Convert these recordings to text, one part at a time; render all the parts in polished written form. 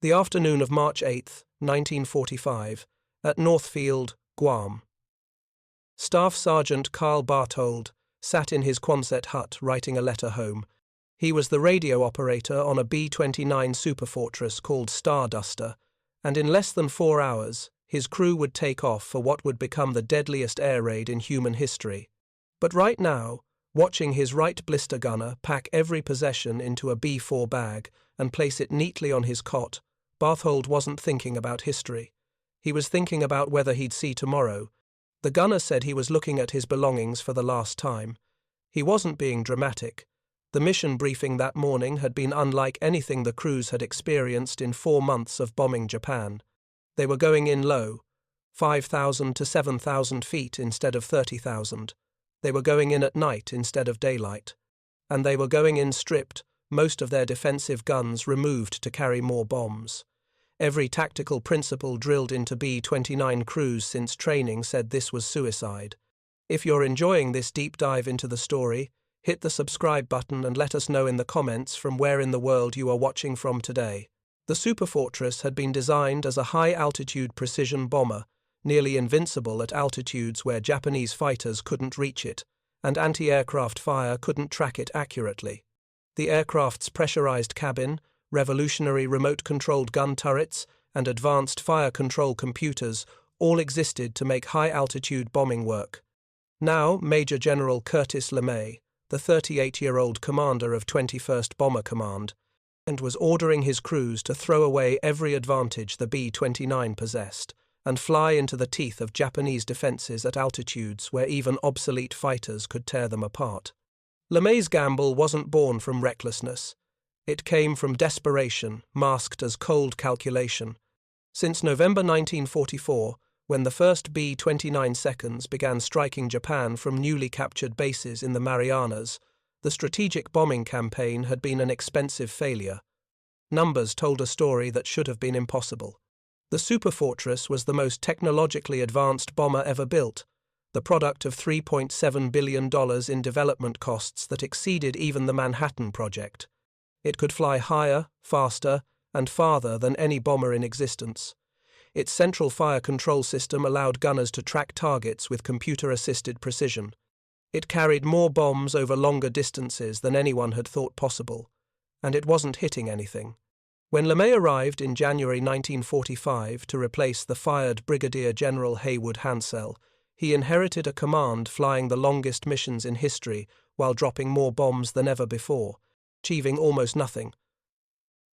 The afternoon of March 8, 1945, at Northfield, Guam. Staff Sergeant Carl Barthold sat in his Quonset hut writing a letter home. He was the radio operator on a B-29 Superfortress called Starduster, and in less than 4 hours, his crew would take off for what would become the deadliest air raid in human history. But right now, watching his right blister gunner pack every possession into a B-4 bag and place it neatly on his cot, Barthold wasn't thinking about history. He was thinking about whether he'd see tomorrow. The gunner said he was looking at his belongings for the last time. He wasn't being dramatic. The mission briefing that morning had been unlike anything the crews had experienced in 4 months of bombing Japan. They were going in low, 5,000 to 7,000 feet instead of 30,000. They were going in at night instead of daylight. And they were going in stripped, most of their defensive guns removed to carry more bombs. Every tactical principle drilled into B-29 crews since training said this was suicide. If you're enjoying this deep dive into the story, hit the subscribe button and let us know in the comments from where in the world you are watching from today. The Superfortress had been designed as a high-altitude precision bomber, nearly invincible at altitudes where Japanese fighters couldn't reach it, and anti-aircraft fire couldn't track it accurately. The aircraft's pressurized cabin, revolutionary remote-controlled gun turrets, and advanced fire control computers all existed to make high-altitude bombing work. Now, Major General Curtis LeMay, the 38-year-old commander of 21st Bomber Command, and was ordering his crews to throw away every advantage the B-29 possessed and fly into the teeth of Japanese defenses at altitudes where even obsolete fighters could tear them apart. LeMay's gamble wasn't born from recklessness. It came from desperation, masked as cold calculation. Since November 1944, when the first B-29 seconds began striking Japan from newly captured bases in the Marianas, the strategic bombing campaign had been an expensive failure. Numbers told a story that should have been impossible. The Superfortress was the most technologically advanced bomber ever built, the product of $3.7 billion in development costs that exceeded even the Manhattan Project. It could fly higher, faster, and farther than any bomber in existence. Its central fire control system allowed gunners to track targets with computer-assisted precision. It carried more bombs over longer distances than anyone had thought possible, and it wasn't hitting anything. When LeMay arrived in January 1945 to replace the fired Brigadier General Haywood Hansell, he inherited a command flying the longest missions in history while dropping more bombs than ever before, achieving almost nothing.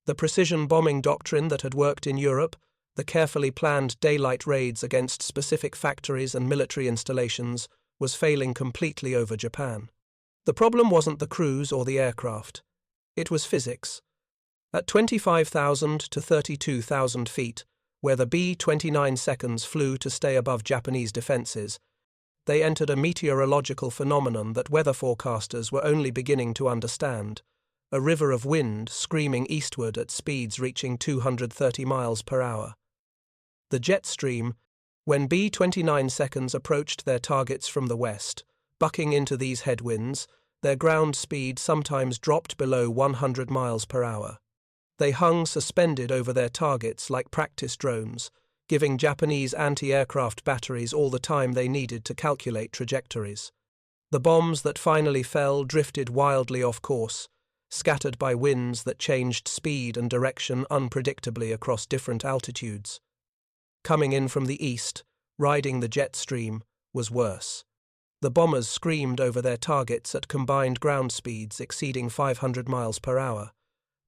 The precision bombing doctrine that had worked in Europe, the carefully planned daylight raids against specific factories and military installations, was failing completely over Japan. The problem wasn't the crews or the aircraft. It was physics. At 25,000 to 32,000 feet, where the B-29 seconds flew to stay above Japanese defenses, they entered a meteorological phenomenon that weather forecasters were only beginning to understand. A river of wind screaming eastward at speeds reaching 230 miles per hour. The jet stream, when B-29 seconds approached their targets from the west, bucking into these headwinds, their ground speed sometimes dropped below 100 miles per hour. They hung suspended over their targets like practice drones, giving Japanese anti-aircraft batteries all the time they needed to calculate trajectories. The bombs that finally fell drifted wildly off course, scattered by winds that changed speed and direction unpredictably across different altitudes. Coming in from the east, riding the jet stream, was worse. The bombers screamed over their targets at combined ground speeds exceeding 500 miles per hour.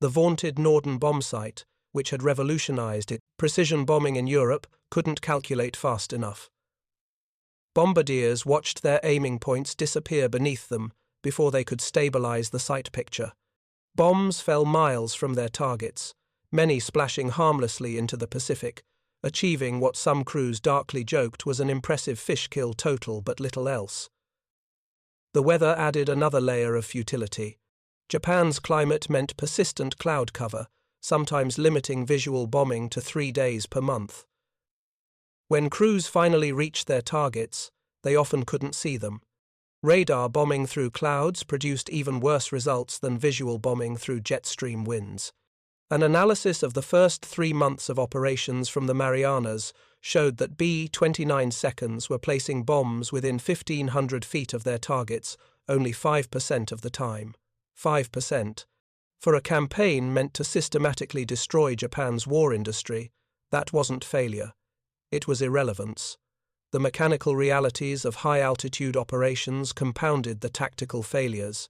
The vaunted Norden bombsight, which had revolutionized precision bombing in Europe, couldn't calculate fast enough. Bombardiers watched their aiming points disappear beneath them before they could stabilize the sight picture. Bombs fell miles from their targets, many splashing harmlessly into the Pacific, achieving what some crews darkly joked was an impressive fish kill total but little else. The weather added another layer of futility. Japan's climate meant persistent cloud cover, sometimes limiting visual bombing to 3 days per month. When crews finally reached their targets, they often couldn't see them. Radar bombing through clouds produced even worse results than visual bombing through jet stream winds. An analysis of the first 3 months of operations from the Marianas showed that B-29 seconds were placing bombs within 1,500 feet of their targets only 5% of the time. 5%. For a campaign meant to systematically destroy Japan's war industry, that wasn't failure. It was irrelevance. The mechanical realities of high-altitude operations compounded the tactical failures.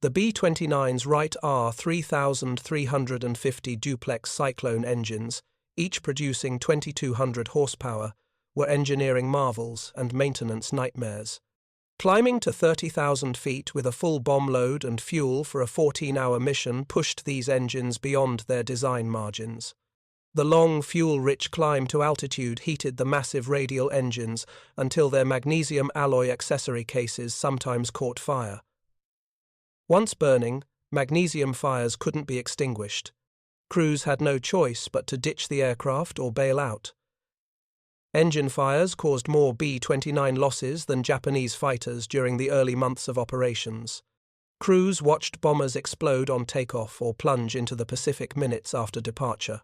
The B-29's Wright R-3350 duplex Cyclone engines, each producing 2,200 horsepower, were engineering marvels and maintenance nightmares. Climbing to 30,000 feet with a full bomb load and fuel for a 14-hour mission pushed these engines beyond their design margins. The long, fuel-rich climb to altitude heated the massive radial engines until their magnesium alloy accessory cases sometimes caught fire. Once burning, magnesium fires couldn't be extinguished. Crews had no choice but to ditch the aircraft or bail out. Engine fires caused more B-29 losses than Japanese fighters during the early months of operations. Crews watched bombers explode on takeoff or plunge into the Pacific minutes after departure.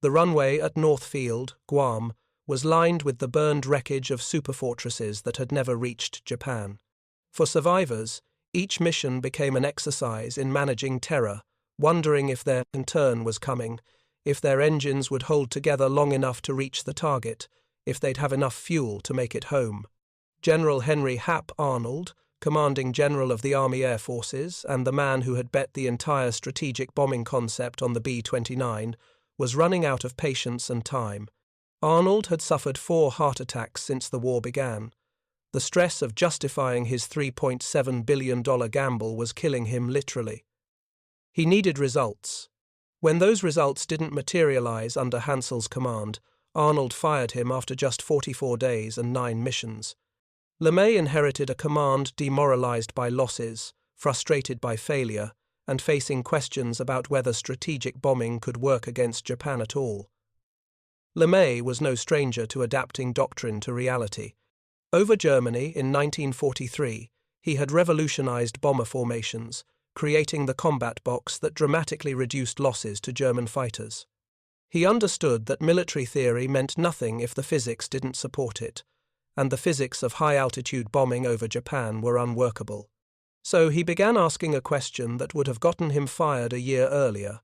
The runway at North Field, Guam, was lined with the burned wreckage of superfortresses that had never reached Japan. For survivors, each mission became an exercise in managing terror, wondering if their turn was coming, if their engines would hold together long enough to reach the target, if they'd have enough fuel to make it home. General Henry Hap Arnold, commanding general of the Army Air Forces and the man who had bet the entire strategic bombing concept on the B-29, was running out of patience and time. Arnold had suffered 4 heart attacks since the war began. The stress of justifying his $3.7 billion gamble was killing him literally. He needed results. When those results didn't materialize under Hansel's command, Arnold fired him after just 44 days and 9 missions. LeMay inherited a command demoralized by losses, frustrated by failure, and facing questions about whether strategic bombing could work against Japan at all. LeMay was no stranger to adapting doctrine to reality. Over Germany in 1943, he had revolutionized bomber formations, creating the combat box that dramatically reduced losses to German fighters. He understood that military theory meant nothing if the physics didn't support it, and the physics of high-altitude bombing over Japan were unworkable. So he began asking a question that would have gotten him fired a year earlier.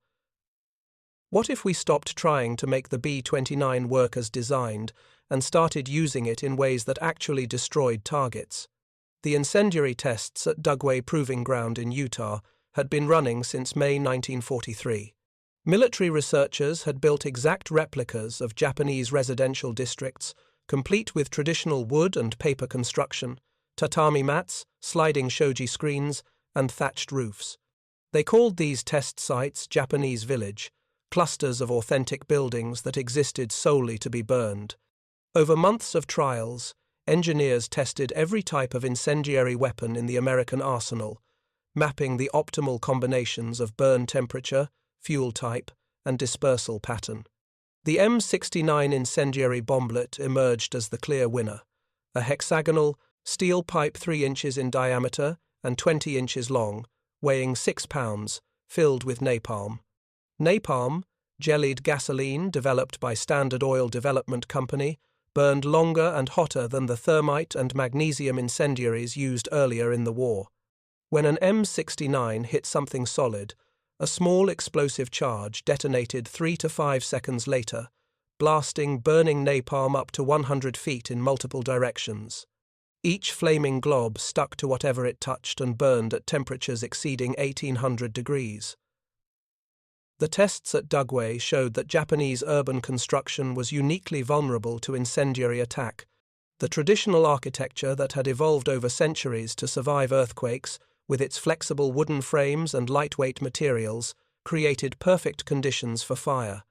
What if we stopped trying to make the B-29 work as designed and started using it in ways that actually destroyed targets? The incendiary tests at Dugway Proving Ground in Utah had been running since May 1943. Military researchers had built exact replicas of Japanese residential districts, complete with traditional wood and paper construction, tatami mats, sliding shoji screens, and thatched roofs. They called these test sites Japanese Village, clusters of authentic buildings that existed solely to be burned. Over months of trials, engineers tested every type of incendiary weapon in the American arsenal, mapping the optimal combinations of burn temperature, fuel type, and dispersal pattern. The M69 incendiary bomblet emerged as the clear winner, a hexagonal, steel pipe 3 inches in diameter and 20 inches long, weighing 6 pounds, filled with napalm. Napalm, jellied gasoline developed by Standard Oil Development Company, burned longer and hotter than the thermite and magnesium incendiaries used earlier in the war. When an M69 hit something solid, a small explosive charge detonated 3 to 5 seconds later, blasting burning napalm up to 100 feet in multiple directions. Each flaming glob stuck to whatever it touched and burned at temperatures exceeding 1800 degrees. The tests at Dugway showed that Japanese urban construction was uniquely vulnerable to incendiary attack. The traditional architecture that had evolved over centuries to survive earthquakes, with its flexible wooden frames and lightweight materials, created perfect conditions for fire.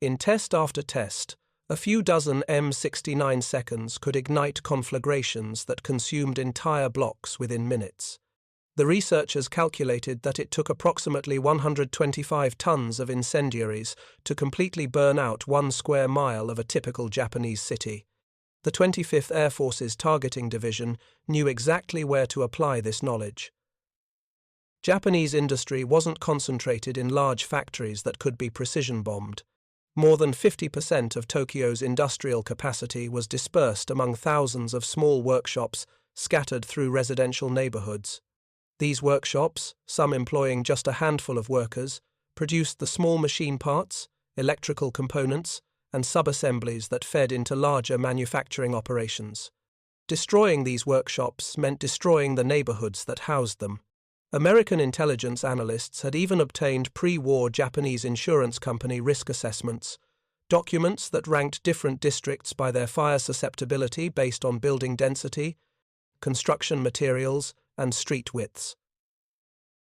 In test after test, a few dozen M69 seconds could ignite conflagrations that consumed entire blocks within minutes. The researchers calculated that it took approximately 125 tons of incendiaries to completely burn out 1 square mile of a typical Japanese city. The 25th Air Force's Targeting Division knew exactly where to apply this knowledge. Japanese industry wasn't concentrated in large factories that could be precision bombed. More than 50% of Tokyo's industrial capacity was dispersed among thousands of small workshops scattered through residential neighborhoods. These workshops, some employing just a handful of workers, produced the small machine parts, electrical components, and sub-assemblies that fed into larger manufacturing operations. Destroying these workshops meant destroying the neighborhoods that housed them. American intelligence analysts had even obtained pre-war Japanese insurance company risk assessments, documents that ranked different districts by their fire susceptibility based on building density, construction materials, and street widths.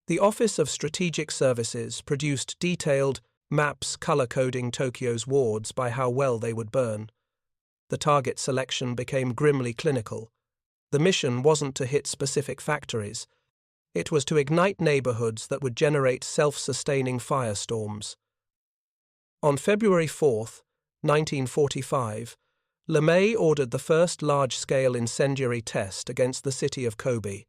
The Office of Strategic Services produced detailed maps color-coding Tokyo's wards by how well they would burn. The target selection became grimly clinical. The mission wasn't to hit specific factories. It was to ignite neighborhoods that would generate self-sustaining firestorms. On February 4, 1945, LeMay ordered the first large-scale incendiary test against the city of Kobe.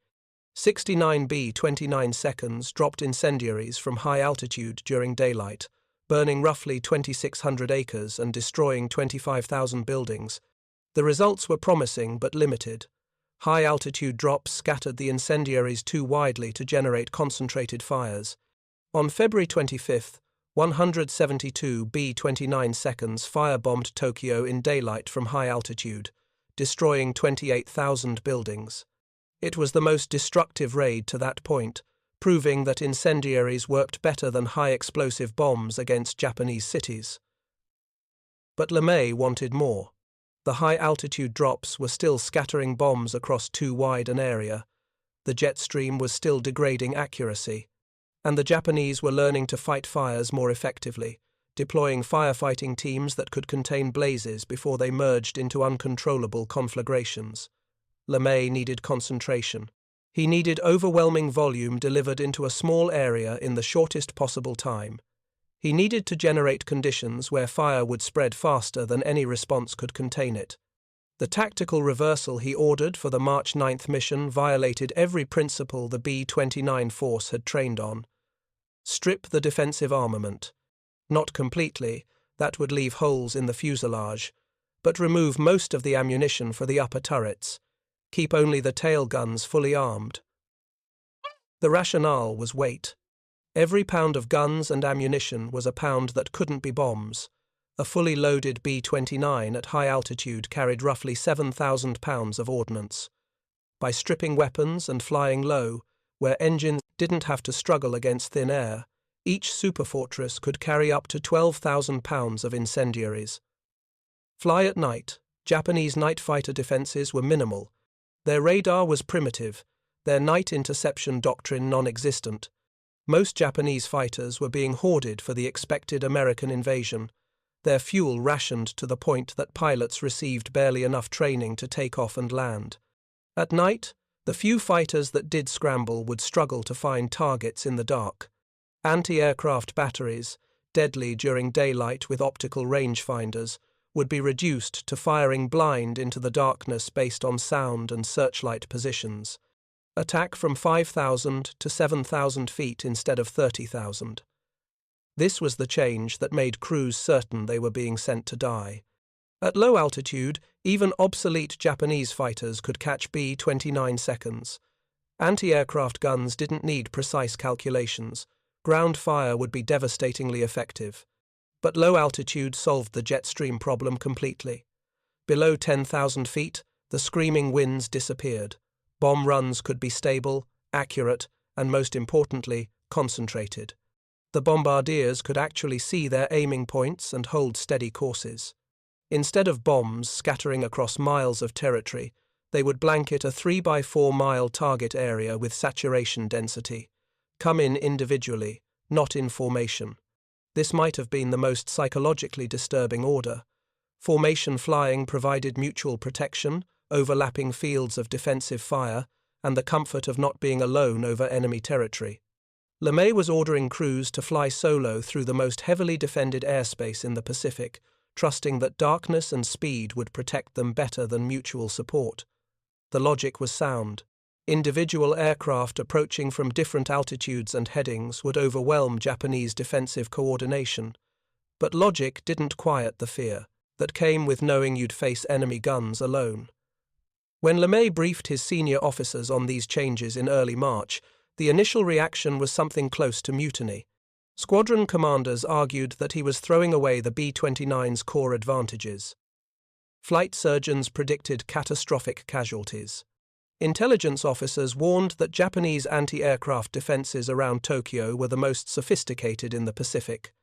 69 B-29 seconds dropped incendiaries from high altitude during daylight, burning roughly 2,600 acres and destroying 25,000 buildings. The results were promising but limited. High-altitude drops scattered the incendiaries too widely to generate concentrated fires. On February 25, 172 B-29 seconds firebombed Tokyo in daylight from high altitude, destroying 28,000 buildings. It was the most destructive raid to that point, proving that incendiaries worked better than high-explosive bombs against Japanese cities. But LeMay wanted more. The high-altitude drops were still scattering bombs across too wide an area. The jet stream was still degrading accuracy. And the Japanese were learning to fight fires more effectively, deploying firefighting teams that could contain blazes before they merged into uncontrollable conflagrations. LeMay needed concentration. He needed overwhelming volume delivered into a small area in the shortest possible time. He needed to generate conditions where fire would spread faster than any response could contain it. The tactical reversal he ordered for the March 9th mission violated every principle the B-29 force had trained on. Strip the defensive armament. Not completely, that would leave holes in the fuselage, but remove most of the ammunition for the upper turrets. Keep only the tail guns fully armed. The rationale was weight. Every pound of guns and ammunition was a pound that couldn't be bombs. A fully loaded B-29 at high altitude carried roughly 7,000 pounds of ordnance. By stripping weapons and flying low, where engines didn't have to struggle against thin air, each Superfortress could carry up to 12,000 pounds of incendiaries. Fly at night. Japanese night fighter defenses were minimal. Their radar was primitive, their night interception doctrine non-existent. Most Japanese fighters were being hoarded for the expected American invasion, their fuel rationed to the point that pilots received barely enough training to take off and land. At night, the few fighters that did scramble would struggle to find targets in the dark. Anti-aircraft batteries, deadly during daylight with optical rangefinders, would be reduced to firing blind into the darkness based on sound and searchlight positions. Attack from 5,000 to 7,000 feet instead of 30,000. This was the change that made crews certain they were being sent to die. At low altitude, even obsolete Japanese fighters could catch B-29 seconds. Anti-aircraft guns didn't need precise calculations. Ground fire would be devastatingly effective. But low altitude solved the jet stream problem completely. Below 10,000 feet, the screaming winds disappeared. Bomb runs could be stable, accurate, and most importantly, concentrated. The bombardiers could actually see their aiming points and hold steady courses. Instead of bombs scattering across miles of territory, they would blanket a 3x4 mile target area with saturation density. Come in individually, not in formation. This might have been the most psychologically disturbing order. Formation flying provided mutual protection, overlapping fields of defensive fire, and the comfort of not being alone over enemy territory. LeMay was ordering crews to fly solo through the most heavily defended airspace in the Pacific, trusting that darkness and speed would protect them better than mutual support. The logic was sound. Individual aircraft approaching from different altitudes and headings would overwhelm Japanese defensive coordination. But logic didn't quiet the fear that came with knowing you'd face enemy guns alone. When LeMay briefed his senior officers on these changes in early March, the initial reaction was something close to mutiny. Squadron commanders argued that he was throwing away the B-29's core advantages. Flight surgeons predicted catastrophic casualties. Intelligence officers warned that Japanese anti-aircraft defenses around Tokyo were the most sophisticated in the Pacific.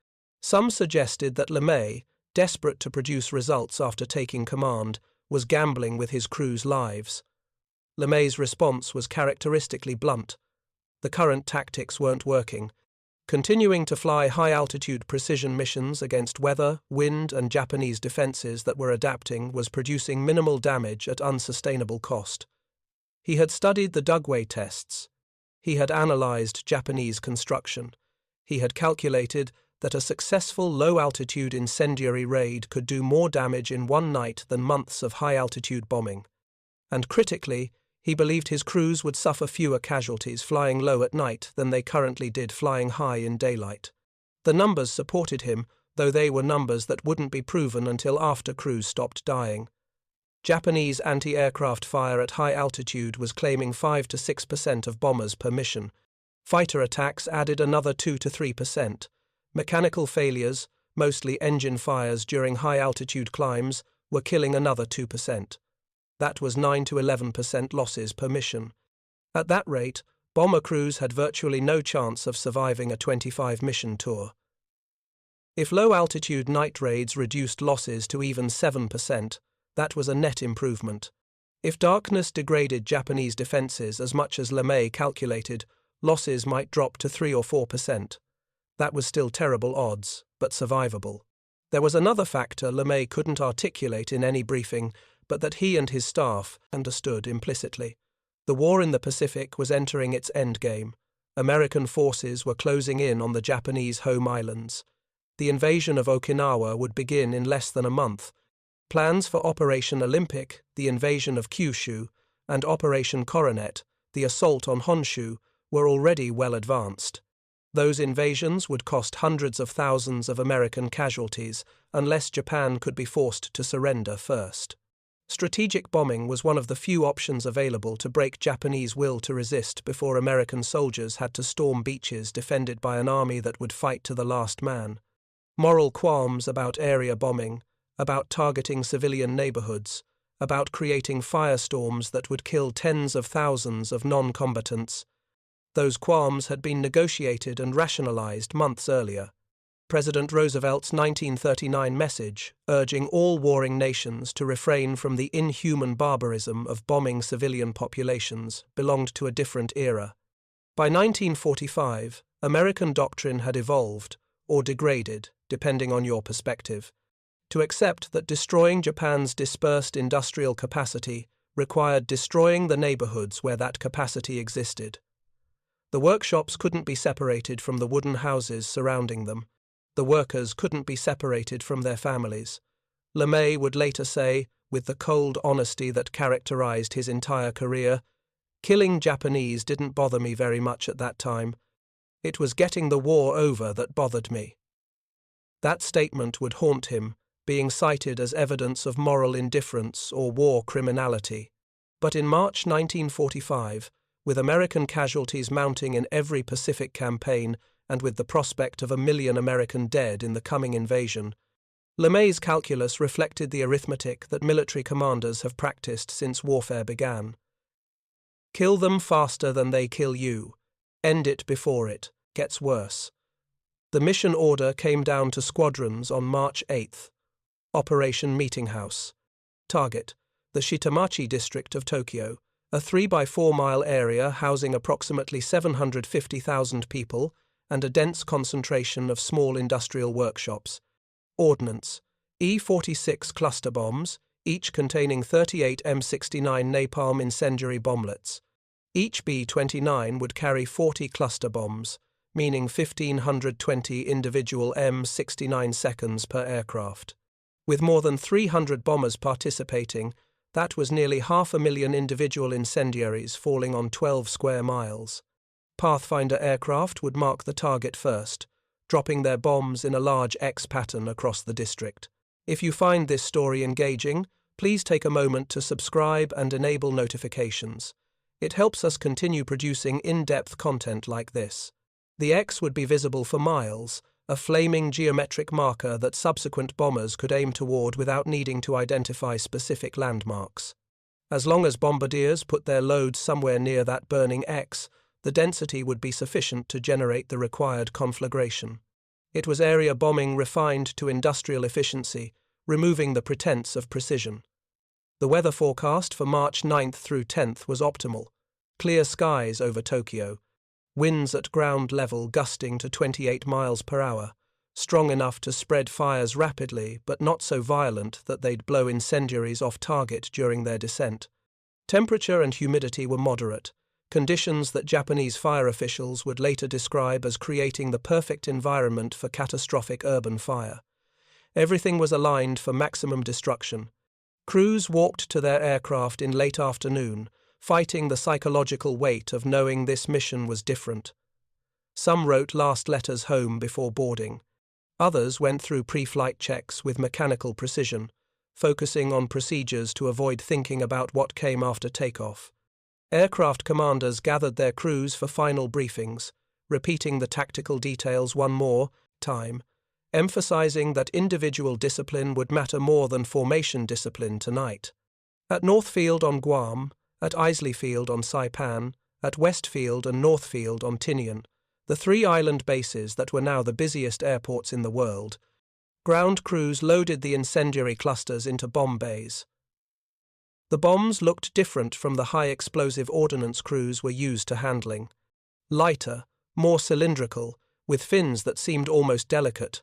Some suggested that LeMay, desperate to produce results after taking command, was gambling with his crew's lives. LeMay's response was characteristically blunt. The current tactics weren't working. Continuing to fly high-altitude precision missions against weather, wind, and Japanese defenses that were adapting was producing minimal damage at unsustainable cost. He had studied the Dugway tests. He had analyzed Japanese construction. He had calculated that a successful low-altitude incendiary raid could do more damage in one night than months of high-altitude bombing. And critically, he believed his crews would suffer fewer casualties flying low at night than they currently did flying high in daylight. The numbers supported him, though they were numbers that wouldn't be proven until after crews stopped dying. Japanese anti-aircraft fire at high altitude was claiming 5 to 6% of bombers per mission. Fighter attacks added another 2 to 3%. Mechanical failures, mostly engine fires during high-altitude climbs, were killing another 2%. That was 9 to 11% losses per mission. At that rate, bomber crews had virtually no chance of surviving a 25-mission tour. If low-altitude night raids reduced losses to even 7%, that was a net improvement. If darkness degraded Japanese defenses as much as LeMay calculated, losses might drop to 3 or 4%. That was still terrible odds, but survivable. There was another factor LeMay couldn't articulate in any briefing, but that he and his staff understood implicitly. The war in the Pacific was entering its endgame. American forces were closing in on the Japanese home islands. The invasion of Okinawa would begin in less than a month. Plans for Operation Olympic, the invasion of Kyushu, and Operation Coronet, the assault on Honshu, were already well advanced. Those invasions would cost hundreds of thousands of American casualties unless Japan could be forced to surrender first. Strategic bombing was one of the few options available to break Japanese will to resist before American soldiers had to storm beaches defended by an army that would fight to the last man. Moral qualms about area bombing, about targeting civilian neighborhoods, about creating firestorms that would kill tens of thousands of non-combatants. Those qualms had been negotiated and rationalized months earlier. President Roosevelt's 1939 message, urging all warring nations to refrain from the inhuman barbarism of bombing civilian populations, belonged to a different era. By 1945, American doctrine had evolved, or degraded, depending on your perspective, to accept that destroying Japan's dispersed industrial capacity required destroying the neighborhoods where that capacity existed. The workshops couldn't be separated from the wooden houses surrounding them. The workers couldn't be separated from their families. LeMay would later say, with the cold honesty that characterized his entire career, "Killing Japanese didn't bother me very much at that time. It was getting the war over that bothered me." That statement would haunt him, being cited as evidence of moral indifference or war criminality. But in March 1945, with American casualties mounting in every Pacific campaign and with the prospect of 1 million American dead in the coming invasion, LeMay's calculus reflected the arithmetic that military commanders have practiced since warfare began. Kill them faster than they kill you. End it before it gets worse. The mission order came down to squadrons on March 8th. Operation Meeting House. Target: the Shitamachi district of Tokyo, a 3-by-4-mile area housing approximately 750,000 people and a dense concentration of small industrial workshops. Ordnance: E-46 cluster bombs, each containing 38 M69 napalm incendiary bomblets. Each B-29 would carry 40 cluster bombs, meaning 1,520 individual M69 seconds per aircraft. With more than 300 bombers participating, That was nearly 500,000 individual incendiaries falling on 12 square miles. Pathfinder aircraft would mark the target first, dropping their bombs in a large X pattern across the district. If you find this story engaging, please take a moment to subscribe and enable notifications. It helps us continue producing in-depth content like this. The X would be visible for miles, a flaming geometric marker that subsequent bombers could aim toward without needing to identify specific landmarks. As long as bombardiers put their loads somewhere near that burning X, the density would be sufficient to generate the required conflagration. It was area bombing refined to industrial efficiency, removing the pretense of precision. The weather forecast for March 9th through 10th was optimal. Clear skies over Tokyo, winds at ground level gusting to 28 miles per hour, strong enough to spread fires rapidly but not so violent that they'd blow incendiaries off target during their descent. Temperature and humidity were moderate, conditions that Japanese fire officials would later describe as creating the perfect environment for catastrophic urban fire. Everything was aligned for maximum destruction. Crews walked to their aircraft in late afternoon, fighting the psychological weight of knowing this mission was different. Some wrote last letters home before boarding. Others went through pre-flight checks with mechanical precision, focusing on procedures to avoid thinking about what came after takeoff. Aircraft commanders gathered their crews for final briefings, repeating the tactical details one more time, emphasizing that individual discipline would matter more than formation discipline tonight. At Northfield on Guam, at Isley Field on Saipan, at Westfield and Northfield on Tinian, the three island bases that were now the busiest airports in the world, ground crews loaded the incendiary clusters into bomb bays. The bombs looked different from the high-explosive ordnance crews were used to handling. Lighter, more cylindrical, with fins that seemed almost delicate.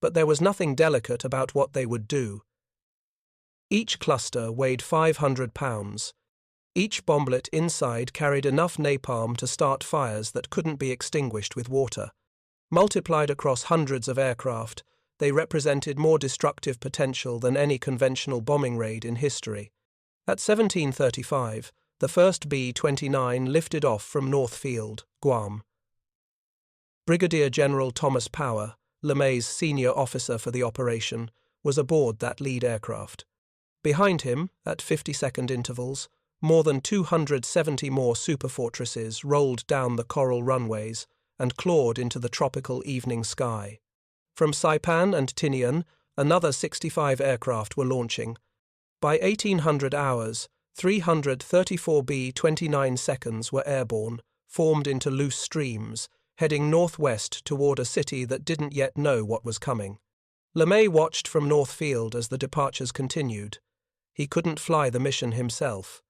But there was nothing delicate about what they would do. Each cluster weighed 500 pounds. Each bomblet inside carried enough napalm to start fires that couldn't be extinguished with water. Multiplied across hundreds of aircraft, they represented more destructive potential than any conventional bombing raid in history. At 17:35, the first B-29 lifted off from Northfield, Guam. Brigadier General Thomas Power, LeMay's senior officer for the operation, was aboard that lead aircraft. Behind him, at 50-second intervals, more than 270 more Superfortresses rolled down the coral runways and clawed into the tropical evening sky. From Saipan and Tinian, another 65 aircraft were launching. By 1800 hours, 334 B-29 seconds were airborne, formed into loose streams, heading northwest toward a city that didn't yet know what was coming. LeMay watched from Northfield as the departures continued. He couldn't fly the mission himself.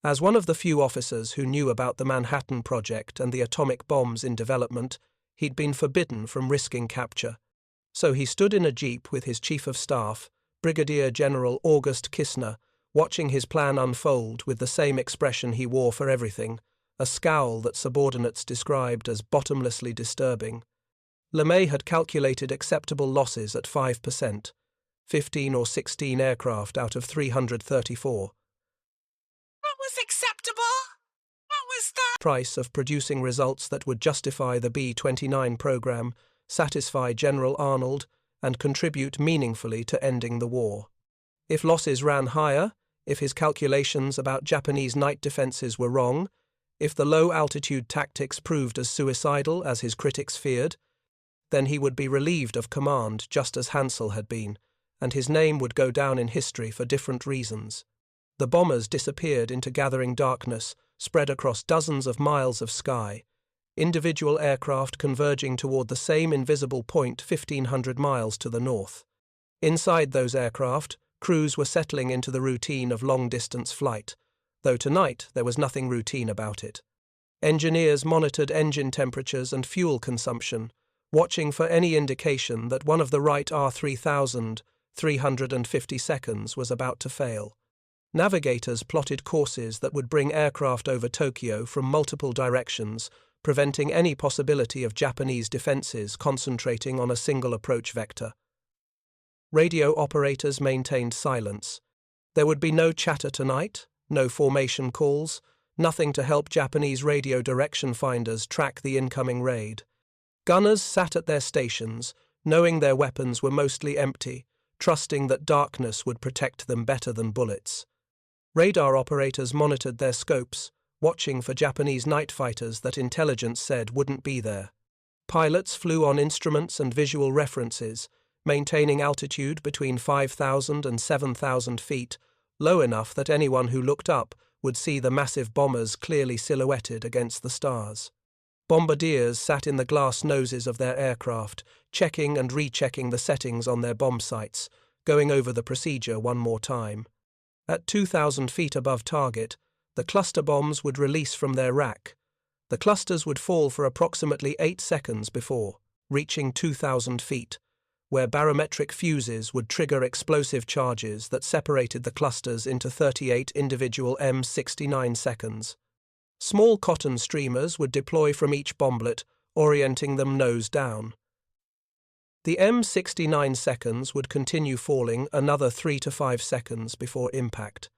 As one of the few officers who knew about the Manhattan Project and the atomic bombs in development, he'd been forbidden from risking capture. So he stood in a jeep with his chief of staff, Brigadier General August Kissner, watching his plan unfold with the same expression he wore for everything, a scowl that subordinates described as bottomlessly disturbing. LeMay had calculated acceptable losses at 5%, 15 or 16 aircraft out of 334. What was acceptable? What was the Price of producing results that would justify the B-29 program, satisfy General Arnold, and contribute meaningfully to ending the war. If losses ran higher, if his calculations about Japanese night defenses were wrong, if the low-altitude tactics proved as suicidal as his critics feared, then he would be relieved of command just as Hansel had been, and his name would go down in history for different reasons. The bombers disappeared into gathering darkness, spread across dozens of miles of sky, individual aircraft converging toward the same invisible point 1,500 miles to the north. Inside those aircraft, crews were settling into the routine of long-distance flight, though tonight there was nothing routine about it. Engineers monitored engine temperatures and fuel consumption, watching for any indication that one of the Wright R3000, 350 seconds, was about to fail. Navigators plotted courses that would bring aircraft over Tokyo from multiple directions, preventing any possibility of Japanese defenses concentrating on a single approach vector. Radio operators maintained silence. There would be no chatter tonight, no formation calls, nothing to help Japanese radio direction finders track the incoming raid. Gunners sat at their stations, knowing their weapons were mostly empty, trusting that darkness would protect them better than bullets. Radar operators monitored their scopes, watching for Japanese night fighters that intelligence said wouldn't be there. Pilots flew on instruments and visual references, maintaining altitude between 5,000 and 7,000 feet, low enough that anyone who looked up would see the massive bombers clearly silhouetted against the stars. Bombardiers sat in the glass noses of their aircraft, checking and rechecking the settings on their bomb sites, going over the procedure one more time. At 2,000 feet above target, the cluster bombs would release from their rack. The clusters would fall for approximately 8 seconds before reaching 2,000 feet, where barometric fuses would trigger explosive charges that separated the clusters into 38 individual M69 seconds. Small cotton streamers would deploy from each bomblet, orienting them nose down. The M69 seconds would continue falling another 3 to 5 seconds before impact.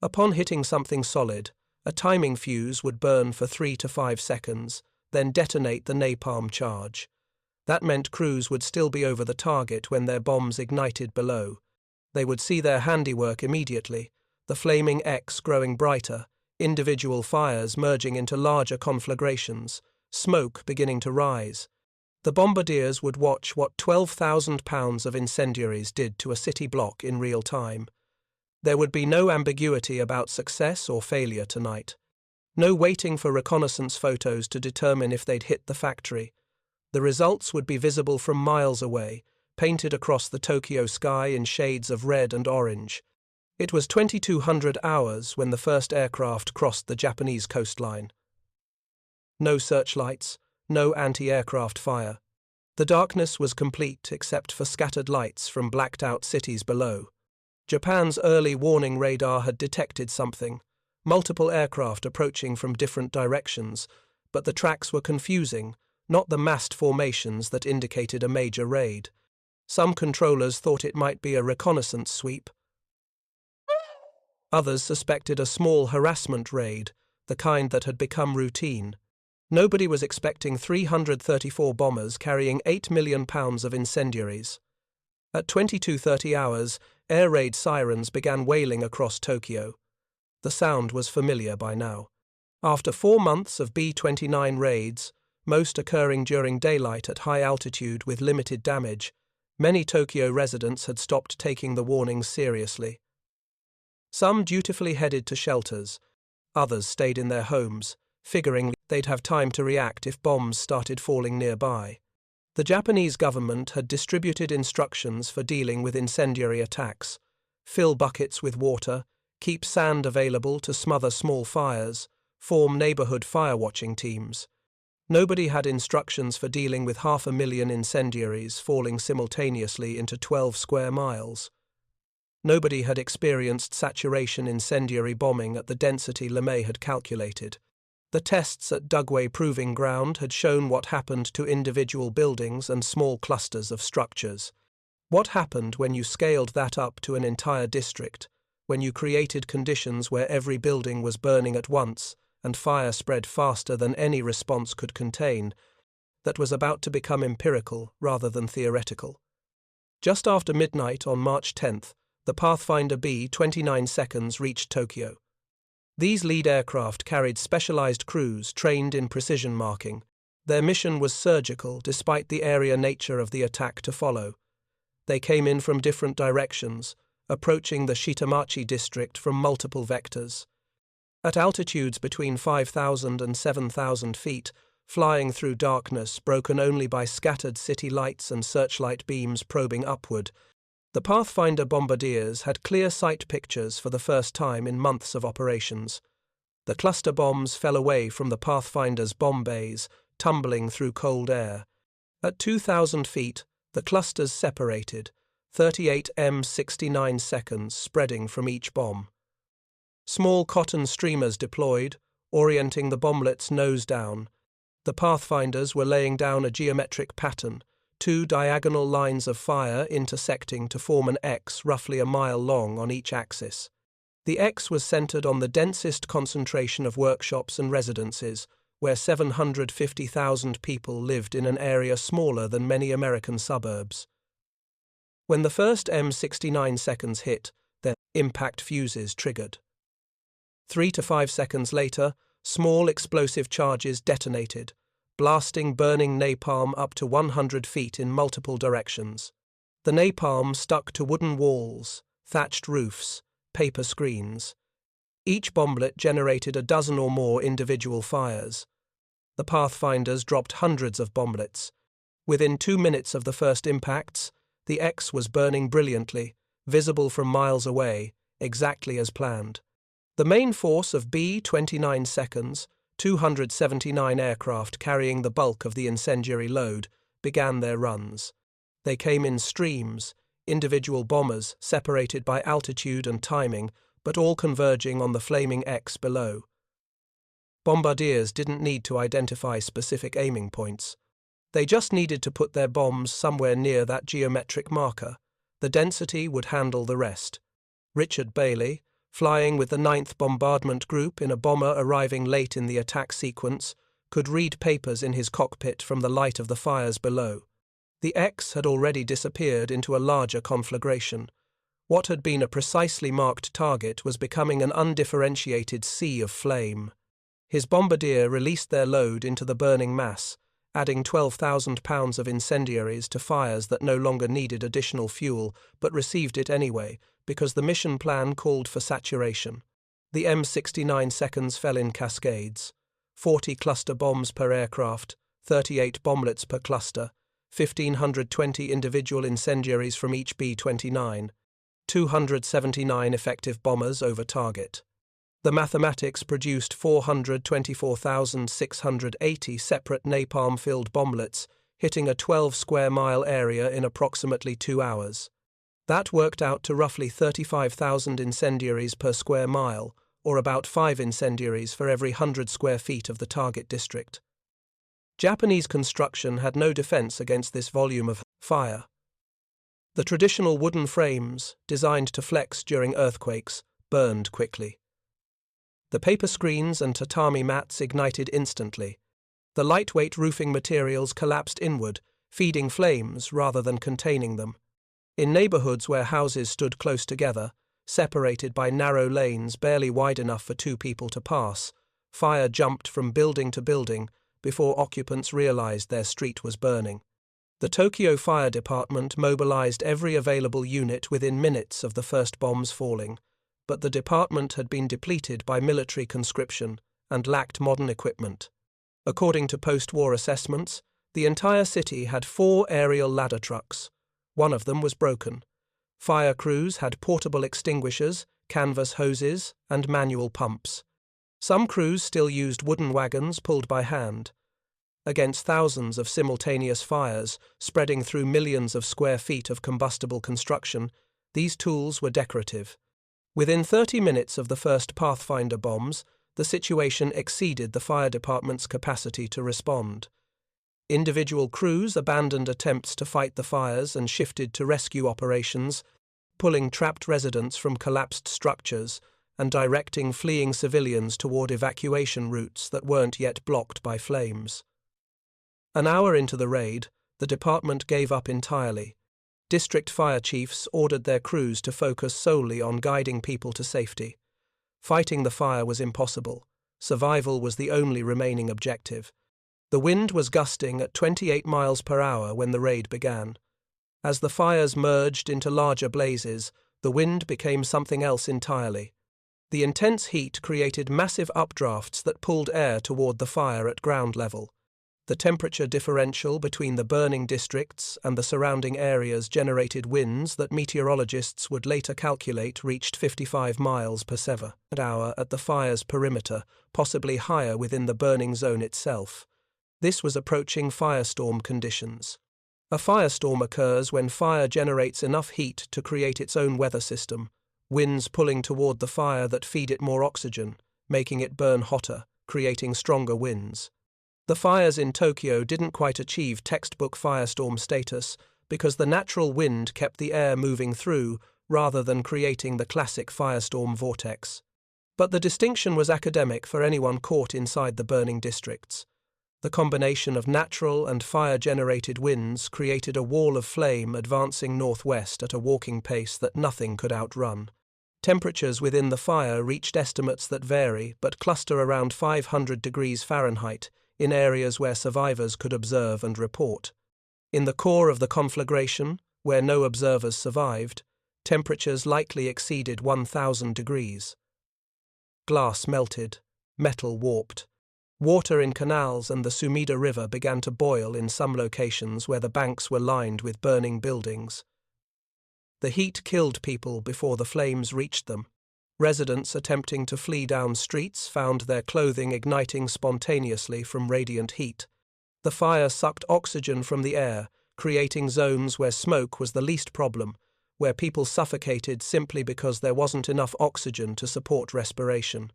Upon hitting something solid, a timing fuse would burn for 3 to 5 seconds, then detonate the napalm charge. That meant crews would still be over the target when their bombs ignited below. They would see their handiwork immediately, the flaming X growing brighter, individual fires merging into larger conflagrations, smoke beginning to rise. The bombardiers would watch what 12,000 pounds of incendiaries did to a city block in real time. There would be no ambiguity about success or failure tonight. No waiting for reconnaissance photos to determine if they'd hit the factory. The results would be visible from miles away, painted across the Tokyo sky in shades of red and orange. It was 2200 hours when the first aircraft crossed the Japanese coastline. No searchlights, no anti-aircraft fire. The darkness was complete except for scattered lights from blacked-out cities below. Japan's early warning radar had detected something, multiple aircraft approaching from different directions, but the tracks were confusing, not the massed formations that indicated a major raid. Some controllers thought it might be a reconnaissance sweep. Others suspected a small harassment raid, the kind that had become routine. Nobody was expecting 334 bombers carrying 8 million pounds of incendiaries. At 22:30 hours, air raid sirens began wailing across Tokyo. The sound was familiar by now. After 4 months of B-29 raids, most occurring during daylight at high altitude with limited damage, many Tokyo residents had stopped taking the warnings seriously. Some dutifully headed to shelters, others stayed in their homes, figuring they'd have time to react if bombs started falling nearby. The Japanese government had distributed instructions for dealing with incendiary attacks: fill buckets with water, keep sand available to smother small fires, form neighborhood fire-watching teams. Nobody had instructions for dealing with 500,000 incendiaries falling simultaneously into 12 square miles. Nobody had experienced saturation incendiary bombing at the density LeMay had calculated. The tests at Dugway Proving Ground had shown what happened to individual buildings and small clusters of structures. What happened when you scaled that up to an entire district, when you created conditions where every building was burning at once and fire spread faster than any response could contain, that was about to become empirical rather than theoretical. Just after midnight on March 10th, the Pathfinder B-29 seconds reached Tokyo. These lead aircraft carried specialized crews trained in precision marking. Their mission was surgical despite the area nature of the attack to follow. They came in from different directions, approaching the Shitamachi district from multiple vectors. At altitudes between 5,000 and 7,000 feet, flying through darkness broken only by scattered city lights and searchlight beams probing upward, the Pathfinder bombardiers had clear sight pictures for the first time in months of operations. The cluster bombs fell away from the Pathfinder's bomb bays, tumbling through cold air. At 2,000 feet, the clusters separated, 38 M69 seconds spreading from each bomb. Small cotton streamers deployed, orienting the bomblets nose down. The Pathfinders were laying down a geometric pattern, 2 diagonal lines of fire intersecting to form an X roughly a mile long on each axis. The X was centered on the densest concentration of workshops and residences, where 750,000 people lived in an area smaller than many American suburbs. When the first M69 seconds hit, their impact fuses triggered. 3 to 5 seconds later, small explosive charges detonated, blasting burning napalm up to 100 feet in multiple directions. The napalm stuck to wooden walls, thatched roofs, paper screens. Each bomblet generated a dozen or more individual fires. The Pathfinders dropped hundreds of bomblets. Within 2 minutes of the first impacts, the X was burning brilliantly, visible from miles away, exactly as planned. The main force of B-29 seconds, 279 aircraft carrying the bulk of the incendiary load, began their runs. They came in streams, individual bombers separated by altitude and timing, but all converging on the flaming X below. Bombardiers didn't need to identify specific aiming points. They just needed to put their bombs somewhere near that geometric marker. The density would handle the rest. Richard Bailey, flying with the 9th Bombardment Group in a bomber arriving late in the attack sequence, could read papers in his cockpit from the light of the fires below. The X had already disappeared into a larger conflagration. What had been a precisely marked target was becoming an undifferentiated sea of flame. His bombardier released their load into the burning mass, adding 12,000 pounds of incendiaries to fires that no longer needed additional fuel but received it anyway, because the mission plan called for saturation. The M69 seconds fell in cascades. 40 cluster bombs per aircraft, 38 bomblets per cluster, 1,520 individual incendiaries from each B-29, 279 effective bombers over target. The mathematics produced 424,680 separate napalm-filled bomblets, hitting a 12-square-mile area in approximately 2 hours. That worked out to roughly 35,000 incendiaries per square mile, or about 5 incendiaries for every 100 square feet of the target district. Japanese construction had no defense against this volume of fire. The traditional wooden frames, designed to flex during earthquakes, burned quickly. The paper screens and tatami mats ignited instantly. The lightweight roofing materials collapsed inward, feeding flames rather than containing them. In neighborhoods where houses stood close together, separated by narrow lanes barely wide enough for 2 people to pass, fire jumped from building to building before occupants realized their street was burning. The Tokyo Fire Department mobilized every available unit within minutes of the first bombs falling, but the department had been depleted by military conscription and lacked modern equipment. According to post-war assessments, the entire city had 4 aerial ladder trucks. One of them was broken. Fire crews had portable extinguishers, canvas hoses, and manual pumps. Some crews still used wooden wagons pulled by hand. Against thousands of simultaneous fires spreading through millions of square feet of combustible construction, these tools were decorative. Within 30 minutes of the first Pathfinder bombs, the situation exceeded the fire department's capacity to respond. Individual crews abandoned attempts to fight the fires and shifted to rescue operations, pulling trapped residents from collapsed structures and directing fleeing civilians toward evacuation routes that weren't yet blocked by flames. An hour into the raid, the department gave up entirely. District fire chiefs ordered their crews to focus solely on guiding people to safety. Fighting the fire was impossible. Survival was the only remaining objective. The wind was gusting at 28 miles per hour when the raid began. As the fires merged into larger blazes, the wind became something else entirely. The intense heat created massive updrafts that pulled air toward the fire at ground level. The temperature differential between the burning districts and the surrounding areas generated winds that meteorologists would later calculate reached 55 miles per hour at the fire's perimeter, possibly higher within the burning zone itself. This was approaching firestorm conditions. A firestorm occurs when fire generates enough heat to create its own weather system, winds pulling toward the fire that feed it more oxygen, making it burn hotter, creating stronger winds. The fires in Tokyo didn't quite achieve textbook firestorm status because the natural wind kept the air moving through rather than creating the classic firestorm vortex. But the distinction was academic for anyone caught inside the burning districts. The combination of natural and fire-generated winds created a wall of flame advancing northwest at a walking pace that nothing could outrun. Temperatures within the fire reached estimates that vary but cluster around 500 degrees Fahrenheit in areas where survivors could observe and report. In the core of the conflagration, where no observers survived, temperatures likely exceeded 1,000 degrees. Glass melted, metal warped. Water in canals and the Sumida River began to boil in some locations where the banks were lined with burning buildings. The heat killed people before the flames reached them. Residents attempting to flee down streets found their clothing igniting spontaneously from radiant heat. The fire sucked oxygen from the air, creating zones where smoke was the least problem, where people suffocated simply because there wasn't enough oxygen to support respiration.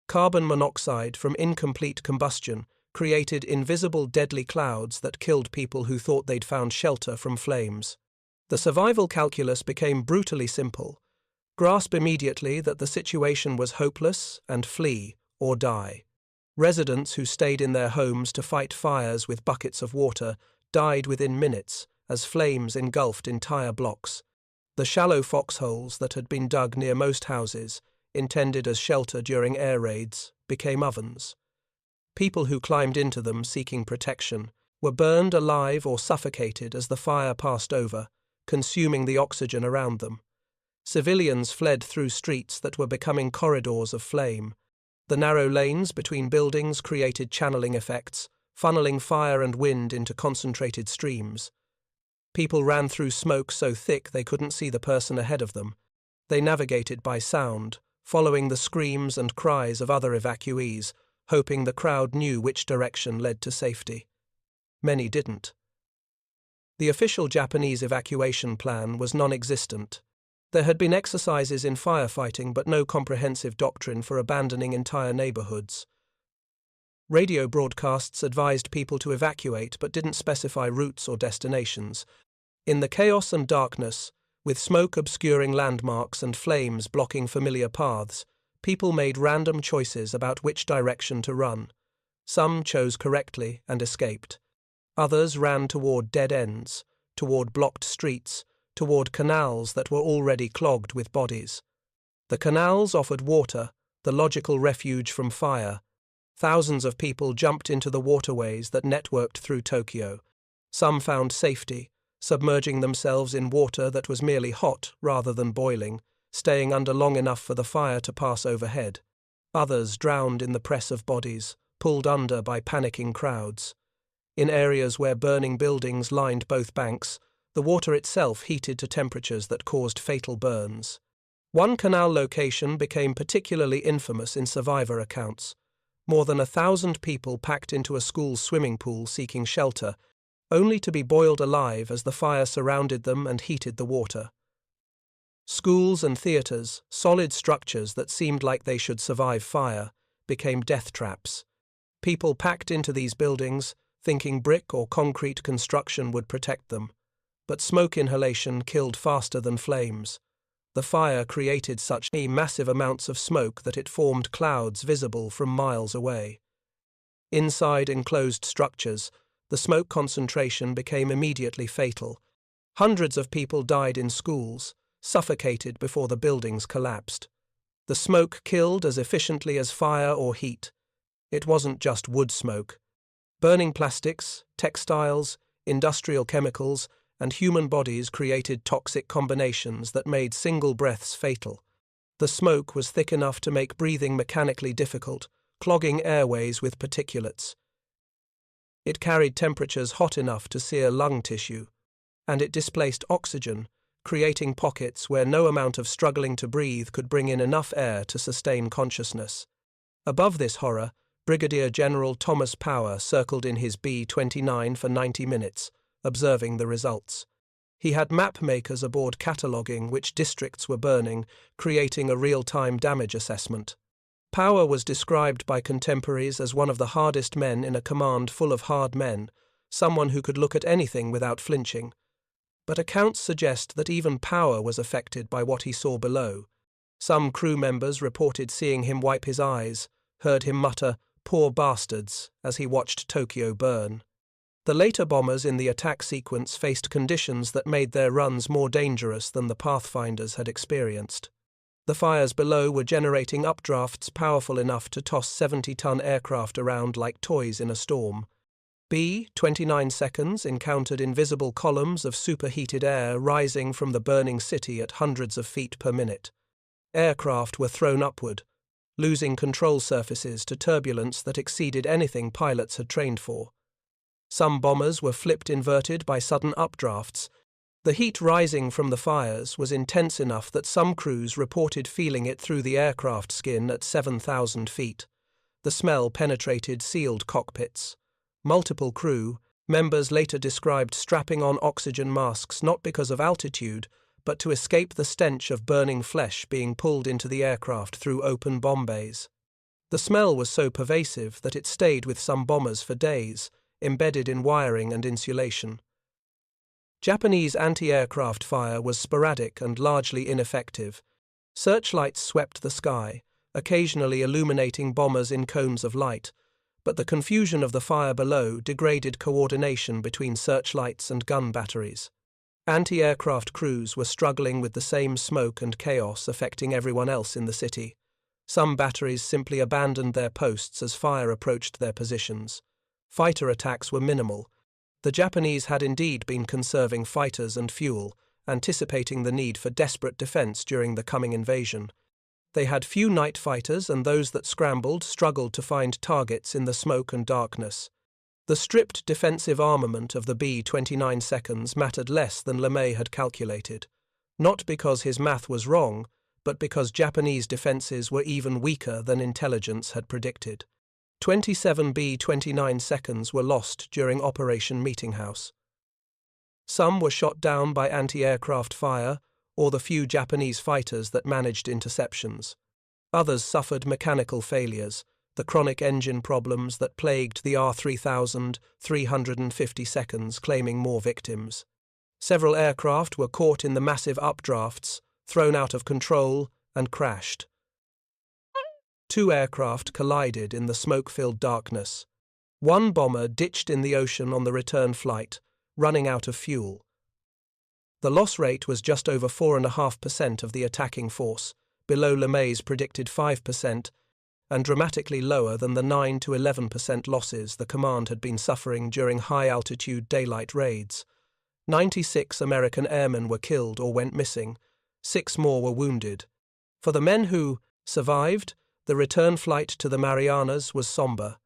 Carbon monoxide from incomplete combustion created invisible deadly clouds that killed people who thought they'd found shelter from flames. The survival calculus became brutally simple. Grasp immediately that the situation was hopeless and flee or die. Residents who stayed in their homes to fight fires with buckets of water died within minutes as flames engulfed entire blocks. The shallow foxholes that had been dug near most houses, intended as shelter during air raids, became ovens. People who climbed into them seeking protection were burned alive or suffocated as the fire passed over, consuming the oxygen around them. Civilians fled through streets that were becoming corridors of flame. The narrow lanes between buildings created channeling effects, funneling fire and wind into concentrated streams. People ran through smoke so thick they couldn't see the person ahead of them. They navigated by sound, following the screams and cries of other evacuees, hoping the crowd knew which direction led to safety. Many didn't. The official Japanese evacuation plan was non-existent. There had been exercises in firefighting but no comprehensive doctrine for abandoning entire neighborhoods. Radio broadcasts advised people to evacuate but didn't specify routes or destinations. In the chaos and darkness, with smoke obscuring landmarks and flames blocking familiar paths, people made random choices about which direction to run. Some chose correctly and escaped. Others ran toward dead ends, toward blocked streets, toward canals that were already clogged with bodies. The canals offered water, the logical refuge from fire. Thousands of people jumped into the waterways that networked through Tokyo. Some found safety, submerging themselves in water that was merely hot rather than boiling, staying under long enough for the fire to pass overhead. Others drowned in the press of bodies, pulled under by panicking crowds. In areas where burning buildings lined both banks, the water itself heated to temperatures that caused fatal burns. One canal location became particularly infamous in survivor accounts. More than 1,000 people packed into a school swimming pool seeking shelter, only to be boiled alive as the fire surrounded them and heated the water. Schools and theaters, solid structures that seemed like they should survive fire, became death traps. People packed into these buildings, thinking brick or concrete construction would protect them. But smoke inhalation killed faster than flames. The fire created such massive amounts of smoke that it formed clouds visible from miles away. Inside enclosed structures, the smoke concentration became immediately fatal. Hundreds of people died in schools, suffocated before the buildings collapsed. The smoke killed as efficiently as fire or heat. It wasn't just wood smoke. Burning plastics, textiles, industrial chemicals, and human bodies created toxic combinations that made single breaths fatal. The smoke was thick enough to make breathing mechanically difficult, clogging airways with particulates. It carried temperatures hot enough to sear lung tissue, and it displaced oxygen, creating pockets where no amount of struggling to breathe could bring in enough air to sustain consciousness. Above this horror, Brigadier General Thomas Power circled in his B-29 for 90 minutes, observing the results. He had map makers aboard cataloguing which districts were burning, creating a real-time damage assessment. Power was described by contemporaries as one of the hardest men in a command full of hard men, someone who could look at anything without flinching. But accounts suggest that even power was affected by what he saw below. Some crew members reported seeing him wipe his eyes, heard him mutter, "Poor bastards," as he watched Tokyo burn. The later bombers in the attack sequence faced conditions that made their runs more dangerous than the Pathfinders had experienced. The fires below were generating updrafts powerful enough to toss 70-ton aircraft around like toys in a storm. B-29 seconds encountered invisible columns of superheated air rising from the burning city at hundreds of feet per minute. Aircraft were thrown upward, losing control surfaces to turbulence that exceeded anything pilots had trained for. Some bombers were flipped inverted by sudden updrafts. The heat rising from the fires was intense enough that some crews reported feeling it through the aircraft skin at 7,000 feet. The smell penetrated sealed cockpits. Multiple crew members later described strapping on oxygen masks not because of altitude, but to escape the stench of burning flesh being pulled into the aircraft through open bomb bays. The smell was so pervasive that it stayed with some bombers for days, embedded in wiring and insulation. Japanese anti-aircraft fire was sporadic and largely ineffective. Searchlights swept the sky, occasionally illuminating bombers in cones of light, but the confusion of the fire below degraded coordination between searchlights and gun batteries. Anti-aircraft crews were struggling with the same smoke and chaos affecting everyone else in the city. Some batteries simply abandoned their posts as fire approached their positions. Fighter attacks were minimal. The Japanese had indeed been conserving fighters and fuel, anticipating the need for desperate defense during the coming invasion. They had few night fighters, and those that scrambled struggled to find targets in the smoke and darkness. The stripped defensive armament of the B-29 seconds mattered less than LeMay had calculated, not because his math was wrong, but because Japanese defenses were even weaker than intelligence had predicted. 27 B-29 seconds were lost during Operation Meeting House. Some were shot down by anti-aircraft fire or the few Japanese fighters that managed interceptions. Others suffered mechanical failures, the chronic engine problems that plagued the R-3000 350 seconds claiming more victims. Several aircraft were caught in the massive updrafts, thrown out of control, and crashed. 2 aircraft collided in the smoke-filled darkness. One bomber ditched in the ocean on the return flight, running out of fuel. The loss rate was just over 4.5% of the attacking force, below LeMay's predicted 5%, and dramatically lower than the 9 to 11% losses the command had been suffering during high-altitude daylight raids. 96 American airmen were killed or went missing. 6 more were wounded. For the men who survived, the return flight to the Marianas was somber.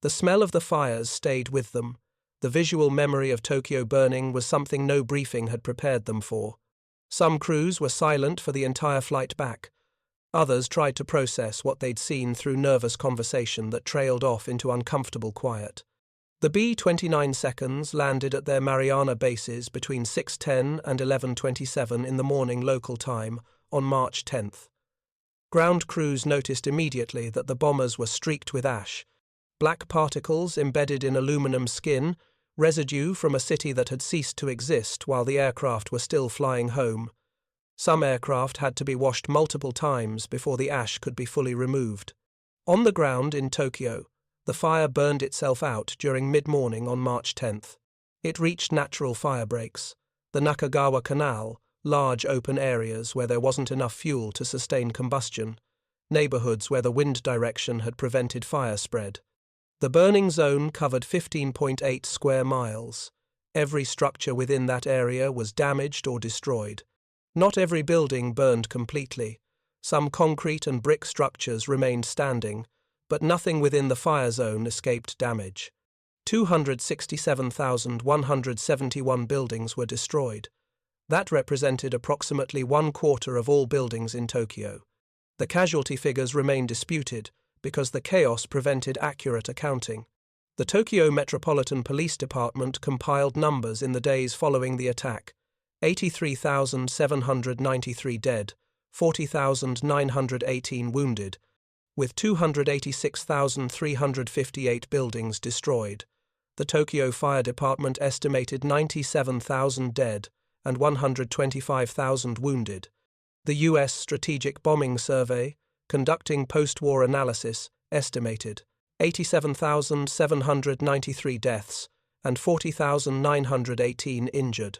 The smell of the fires stayed with them. The visual memory of Tokyo burning was something no briefing had prepared them for. Some crews were silent for the entire flight back. Others tried to process what they'd seen through nervous conversation that trailed off into uncomfortable quiet. The B-29 seconds landed at their Mariana bases between 6:10 and 11:27 in the morning local time on March 10th. Ground crews noticed immediately that the bombers were streaked with ash, black particles embedded in aluminum skin, residue from a city that had ceased to exist while the aircraft were still flying home. Some aircraft had to be washed multiple times before the ash could be fully removed. On the ground in Tokyo, the fire burned itself out during mid-morning on March 10th. It reached natural fire breaks, the Nakagawa Canal, large open areas where there wasn't enough fuel to sustain combustion, neighborhoods where the wind direction had prevented fire spread. The burning zone covered 15.8 square miles. Every structure within that area was damaged or destroyed. Not every building burned completely. Some concrete and brick structures remained standing, but nothing within the fire zone escaped damage. 267,171 buildings were destroyed. That represented approximately 1/4 of all buildings in Tokyo. The casualty figures remain disputed because the chaos prevented accurate accounting. The Tokyo Metropolitan Police Department compiled numbers in the days following the attack: 83,793 dead, 40,918 wounded, with 286,358 buildings destroyed. The Tokyo Fire Department estimated 97,000 dead and 125,000 wounded. The U.S. Strategic Bombing Survey, conducting post-war analysis, estimated 87,793 deaths and 40,918 injured.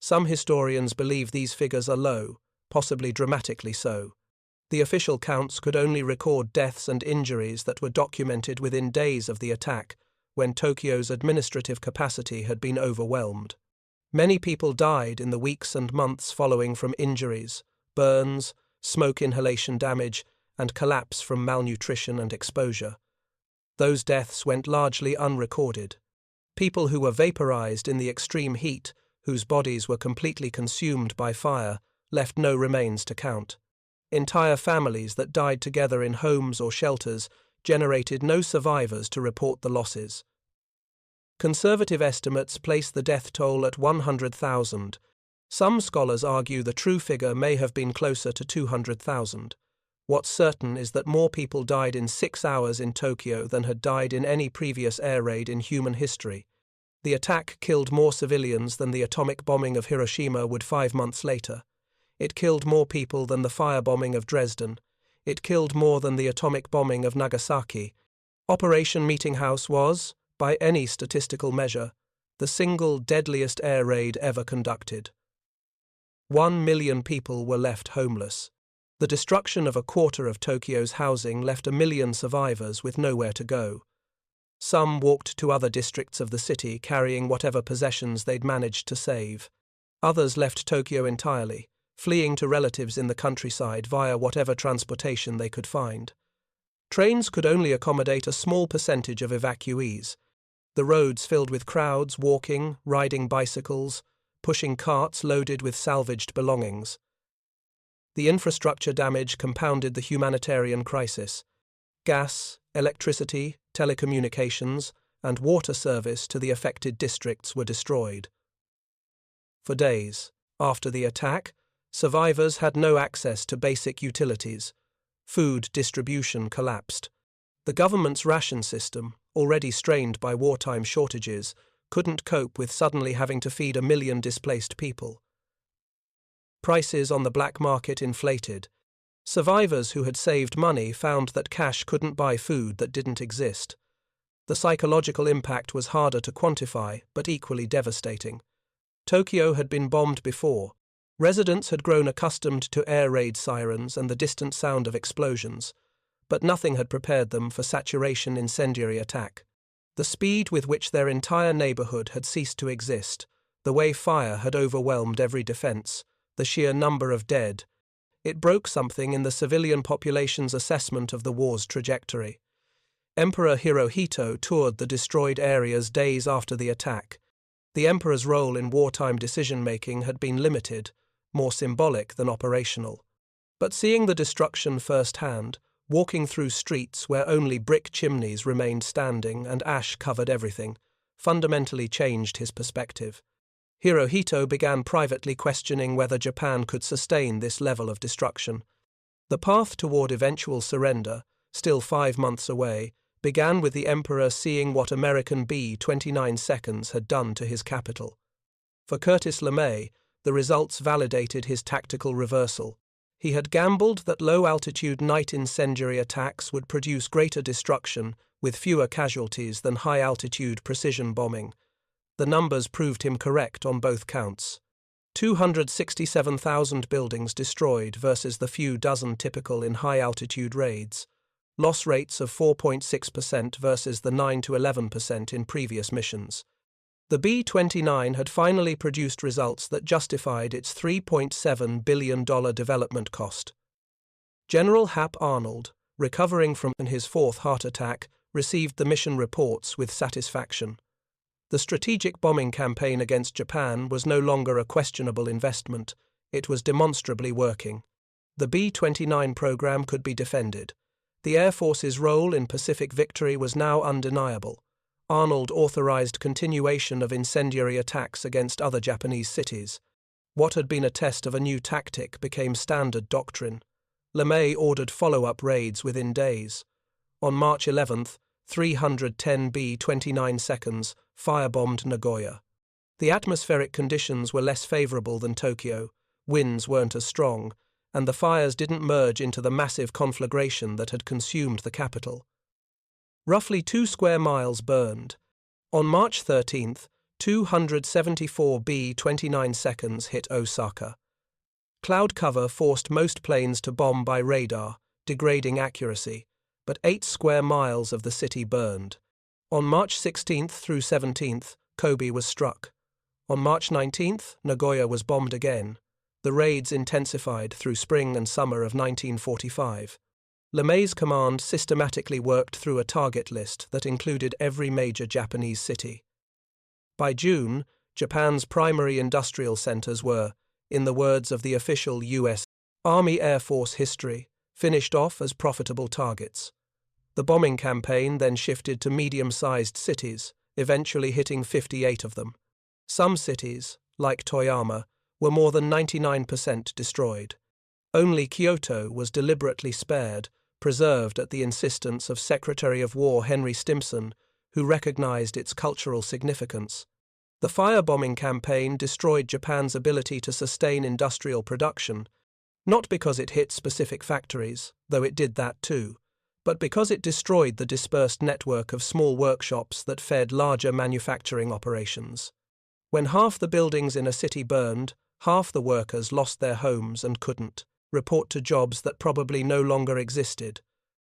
Some historians believe these figures are low, possibly dramatically so. The official counts could only record deaths and injuries that were documented within days of the attack, when Tokyo's administrative capacity had been overwhelmed. Many people died in the weeks and months following from injuries, burns, smoke inhalation damage, and collapse from malnutrition and exposure. Those deaths went largely unrecorded. People who were vaporized in the extreme heat, whose bodies were completely consumed by fire, left no remains to count. Entire families that died together in homes or shelters generated no survivors to report the losses. Conservative estimates place the death toll at 100,000. Some scholars argue the true figure may have been closer to 200,000. What's certain is that more people died in 6 hours in Tokyo than had died in any previous air raid in human history. The attack killed more civilians than the atomic bombing of Hiroshima would 5 months later. It killed more people than the firebombing of Dresden. It killed more than the atomic bombing of Nagasaki. Operation Meeting House was, by any statistical measure, the single deadliest air raid ever conducted. 1 million people were left homeless. The destruction of a quarter of Tokyo's housing left 1 million survivors with nowhere to go. Some walked to other districts of the city carrying whatever possessions they'd managed to save. Others left Tokyo entirely, fleeing to relatives in the countryside via whatever transportation they could find. Trains could only accommodate a small percentage of evacuees. The roads filled with crowds walking, riding bicycles, pushing carts loaded with salvaged belongings. The infrastructure damage compounded the humanitarian crisis. Gas, electricity, telecommunications, and water service to the affected districts were destroyed. For days after the attack, survivors had no access to basic utilities. Food distribution collapsed. The government's ration system, already strained by wartime shortages, couldn't cope with suddenly having to feed 1 million displaced people. Prices on the black market inflated. Survivors who had saved money found that cash couldn't buy food that didn't exist. The psychological impact was harder to quantify, but equally devastating. Tokyo had been bombed before. Residents had grown accustomed to air raid sirens and the distant sound of explosions, but nothing had prepared them for saturation incendiary attack. The speed with which their entire neighborhood had ceased to exist, the way fire had overwhelmed every defense, the sheer number of dead, it broke something in the civilian population's assessment of the war's trajectory. Emperor Hirohito toured the destroyed areas days after the attack. The emperor's role in wartime decision-making had been limited, more symbolic than operational. But seeing the destruction firsthand, walking through streets where only brick chimneys remained standing and ash covered everything, fundamentally changed his perspective. Hirohito began privately questioning whether Japan could sustain this level of destruction. The path toward eventual surrender, still 5 months away, began with the emperor seeing what American B-29 seconds had done to his capital. For Curtis LeMay, the results validated his tactical reversal. He had gambled that low-altitude night incendiary attacks would produce greater destruction with fewer casualties than high-altitude precision bombing. The numbers proved him correct on both counts. 267,000 buildings destroyed versus the few dozen typical in high-altitude raids. Loss rates of 4.6% versus the 9 to 11% in previous missions. The B-29 had finally produced results that justified its $3.7 billion development cost. General Hap Arnold, recovering from his 4th heart attack, received the mission reports with satisfaction. The strategic bombing campaign against Japan was no longer a questionable investment. It was demonstrably working. The B-29 program could be defended. The Air Force's role in Pacific victory was now undeniable. Arnold authorized continuation of incendiary attacks against other Japanese cities. What had been a test of a new tactic became standard doctrine. LeMay ordered follow-up raids within days. On March 11th, 310 B-29 seconds, firebombed Nagoya. The atmospheric conditions were less favorable than Tokyo, winds weren't as strong, and the fires didn't merge into the massive conflagration that had consumed the capital. Roughly 2 square miles burned. On March 13th, 274 B-29 seconds hit Osaka. Cloud cover forced most planes to bomb by radar, degrading accuracy, but 8 square miles of the city burned. On March 16th through 17th, Kobe was struck. On March 19th, Nagoya was bombed again. The raids intensified through spring and summer of 1945. LeMay's command systematically worked through a target list that included every major Japanese city. By June, Japan's primary industrial centers were, in the words of the official U.S. Army Air Force history, finished off as profitable targets. The bombing campaign then shifted to medium-sized cities, eventually hitting 58 of them. Some cities, like Toyama, were more than 99% destroyed. Only Kyoto was deliberately spared, preserved at the insistence of Secretary of War Henry Stimson, who recognized its cultural significance. The firebombing campaign destroyed Japan's ability to sustain industrial production, not because it hit specific factories, though it did that too, but because it destroyed the dispersed network of small workshops that fed larger manufacturing operations. When half the buildings in a city burned, half the workers lost their homes and couldn't report to jobs that probably no longer existed.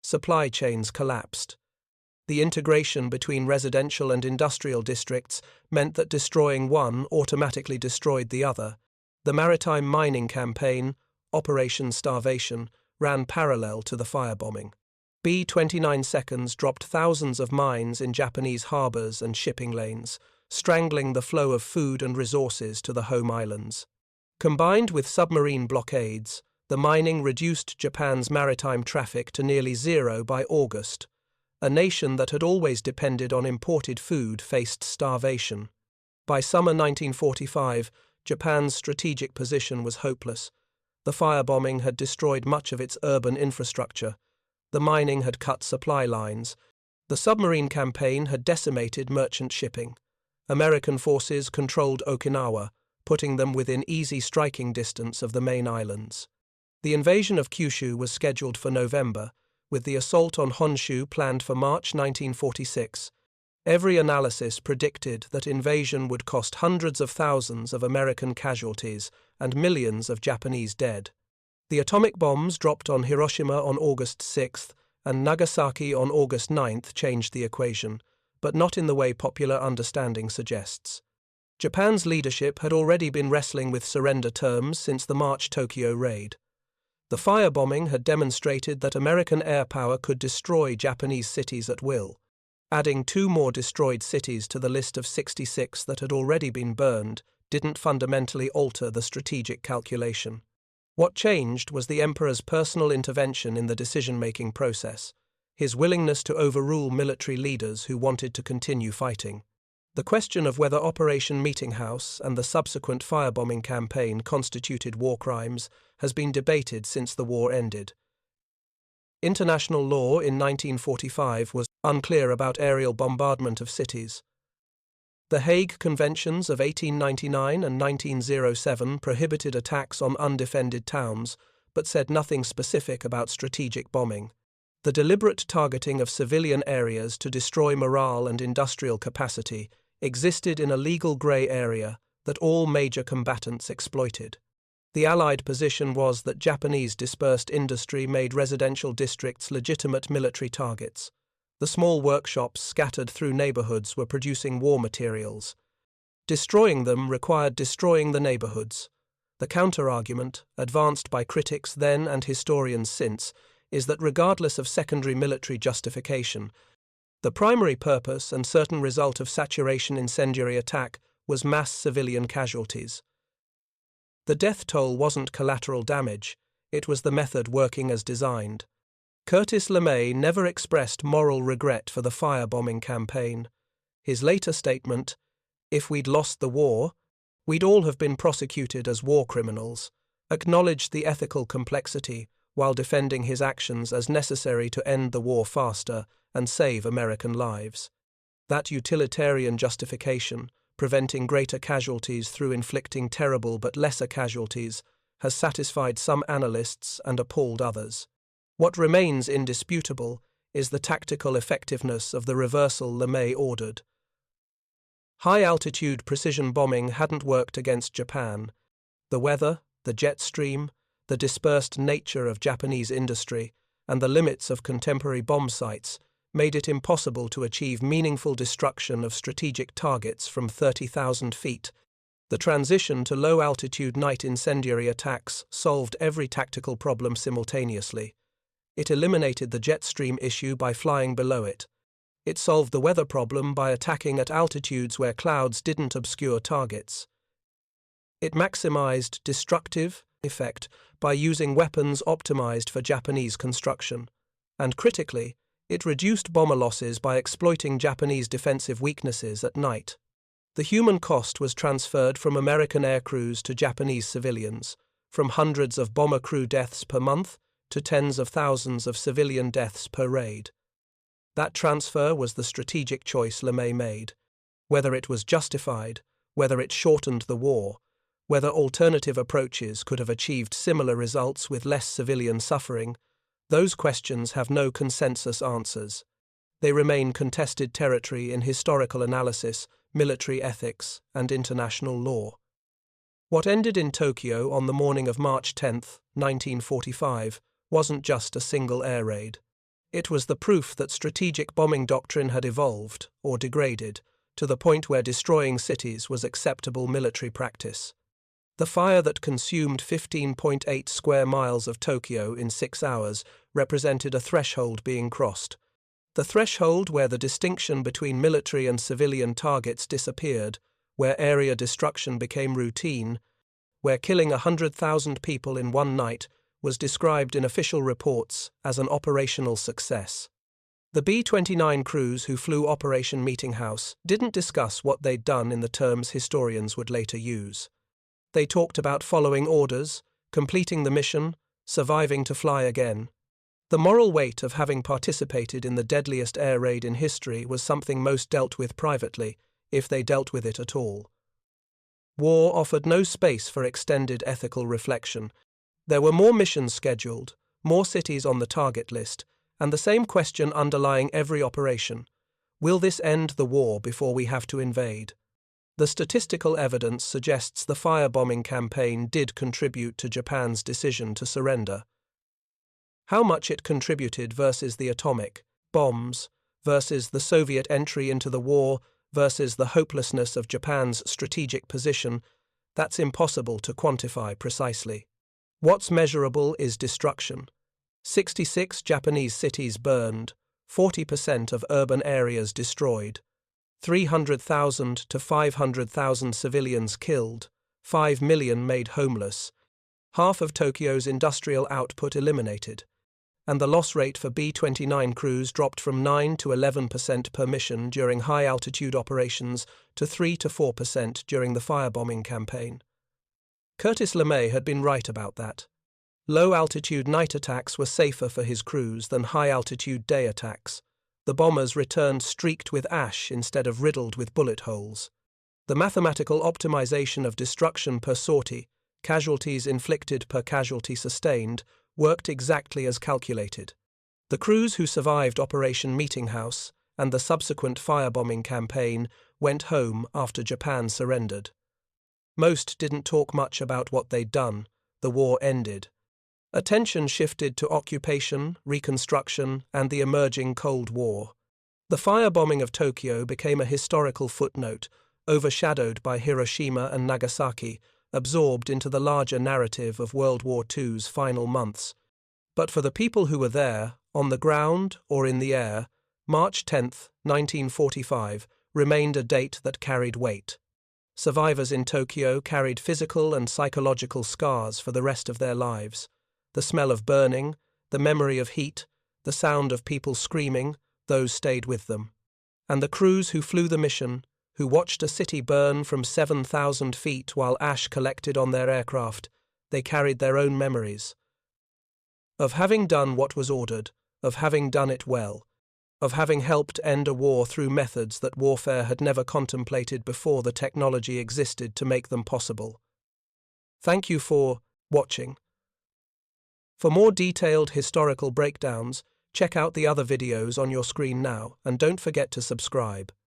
Supply chains collapsed. The integration between residential and industrial districts meant that destroying one automatically destroyed the other. The maritime mining campaign, Operation Starvation, ran parallel to the firebombing. B-29 seconds dropped thousands of mines in Japanese harbors and shipping lanes, strangling the flow of food and resources to the home islands. Combined with submarine blockades, the mining reduced Japan's maritime traffic to nearly zero by August. A nation that had always depended on imported food faced starvation. By summer 1945, Japan's strategic position was hopeless. The firebombing had destroyed much of its urban infrastructure. The mining had cut supply lines. The submarine campaign had decimated merchant shipping. American forces controlled Okinawa, putting them within easy striking distance of the main islands. The invasion of Kyushu was scheduled for November, with the assault on Honshu planned for March 1946. Every analysis predicted that invasion would cost hundreds of thousands of American casualties and millions of Japanese dead. The atomic bombs dropped on Hiroshima on August 6th and Nagasaki on August 9th changed the equation, but not in the way popular understanding suggests. Japan's leadership had already been wrestling with surrender terms since the March Tokyo raid. The firebombing had demonstrated that American air power could destroy Japanese cities at will. Adding 2 more destroyed cities to the list of 66 that had already been burned didn't fundamentally alter the strategic calculation. What changed was the emperor's personal intervention in the decision-making process, his willingness to overrule military leaders who wanted to continue fighting. The question of whether Operation Meeting House and the subsequent firebombing campaign constituted war crimes has been debated since the war ended. International law in 1945 was unclear about aerial bombardment of cities. The Hague Conventions of 1899 and 1907 prohibited attacks on undefended towns, but said nothing specific about strategic bombing. The deliberate targeting of civilian areas to destroy morale and industrial capacity existed in a legal grey area that all major combatants exploited. The Allied position was that Japanese dispersed industry made residential districts legitimate military targets. The small workshops scattered through neighborhoods were producing war materials. Destroying them required destroying the neighborhoods. The counter-argument, advanced by critics then and historians since, is that regardless of secondary military justification, the primary purpose and certain result of saturation incendiary attack was mass civilian casualties. The death toll wasn't collateral damage, it was the method working as designed. Curtis LeMay never expressed moral regret for the firebombing campaign. His later statement, "If we'd lost the war, we'd all have been prosecuted as war criminals," acknowledged the ethical complexity while defending his actions as necessary to end the war faster and save American lives. That utilitarian justification, preventing greater casualties through inflicting terrible but lesser casualties, has satisfied some analysts and appalled others. What remains indisputable is the tactical effectiveness of the reversal LeMay ordered. High-altitude precision bombing hadn't worked against Japan. The weather, the jet stream, the dispersed nature of Japanese industry, and the limits of contemporary bomb sites made it impossible to achieve meaningful destruction of strategic targets from 30,000 feet. The transition to low-altitude night incendiary attacks solved every tactical problem simultaneously. It eliminated the jet stream issue by flying below it. It solved the weather problem by attacking at altitudes where clouds didn't obscure targets. It maximized destructive effect by using weapons optimized for Japanese construction. And critically, it reduced bomber losses by exploiting Japanese defensive weaknesses at night. The human cost was transferred from American aircrews to Japanese civilians, from hundreds of bomber crew deaths per month to tens of thousands of civilian deaths per raid. That transfer was the strategic choice LeMay made. Whether it was justified, whether it shortened the war, whether alternative approaches could have achieved similar results with less civilian suffering, those questions have no consensus answers. They remain contested territory in historical analysis, military ethics, and international law. What ended in Tokyo on the morning of March 10, 1945, wasn't just a single air raid. It was the proof that strategic bombing doctrine had evolved, or degraded, to the point where destroying cities was acceptable military practice. The fire that consumed 15.8 square miles of Tokyo in 6 hours represented a threshold being crossed. The threshold where the distinction between military and civilian targets disappeared, where area destruction became routine, where killing 100,000 people in one night was described in official reports as an operational success. The B-29 crews who flew Operation Meeting House didn't discuss what they'd done in the terms historians would later use. They talked about following orders, completing the mission, surviving to fly again. The moral weight of having participated in the deadliest air raid in history was something most dealt with privately, if they dealt with it at all. War offered no space for extended ethical reflection. There were more missions scheduled, more cities on the target list, and the same question underlying every operation: will this end the war before we have to invade? The statistical evidence suggests the firebombing campaign did contribute to Japan's decision to surrender. How much it contributed versus the atomic bombs, versus the Soviet entry into the war, versus the hopelessness of Japan's strategic position, that's impossible to quantify precisely. What's measurable is destruction. 66 Japanese cities burned, 40% of urban areas destroyed, 300,000 to 500,000 civilians killed, 5 million made homeless, half of Tokyo's industrial output eliminated, and the loss rate for B-29 crews dropped from 9 to 11% per mission during high-altitude operations to 3 to 4% during the firebombing campaign. Curtis LeMay had been right about that. Low-altitude night attacks were safer for his crews than high-altitude day attacks. The bombers returned streaked with ash instead of riddled with bullet holes. The mathematical optimization of destruction per sortie, casualties inflicted per casualty sustained, worked exactly as calculated. The crews who survived Operation Meeting House and the subsequent firebombing campaign went home after Japan surrendered. Most didn't talk much about what they'd done. The war ended. Attention shifted to occupation, reconstruction, and the emerging Cold War. The firebombing of Tokyo became a historical footnote, overshadowed by Hiroshima and Nagasaki, absorbed into the larger narrative of World War II's final months. But for the people who were there, on the ground or in the air, March 10, 1945, remained a date that carried weight. Survivors in Tokyo carried physical and psychological scars for the rest of their lives. The smell of burning, the memory of heat, the sound of people screaming, those stayed with them. And the crews who flew the mission, who watched a city burn from 7,000 feet while ash collected on their aircraft, they carried their own memories. Of having done what was ordered, of having done it well, of having helped end a war through methods that warfare had never contemplated before the technology existed to make them possible. Thank you for watching. For more detailed historical breakdowns, check out the other videos on your screen now, and don't forget to subscribe.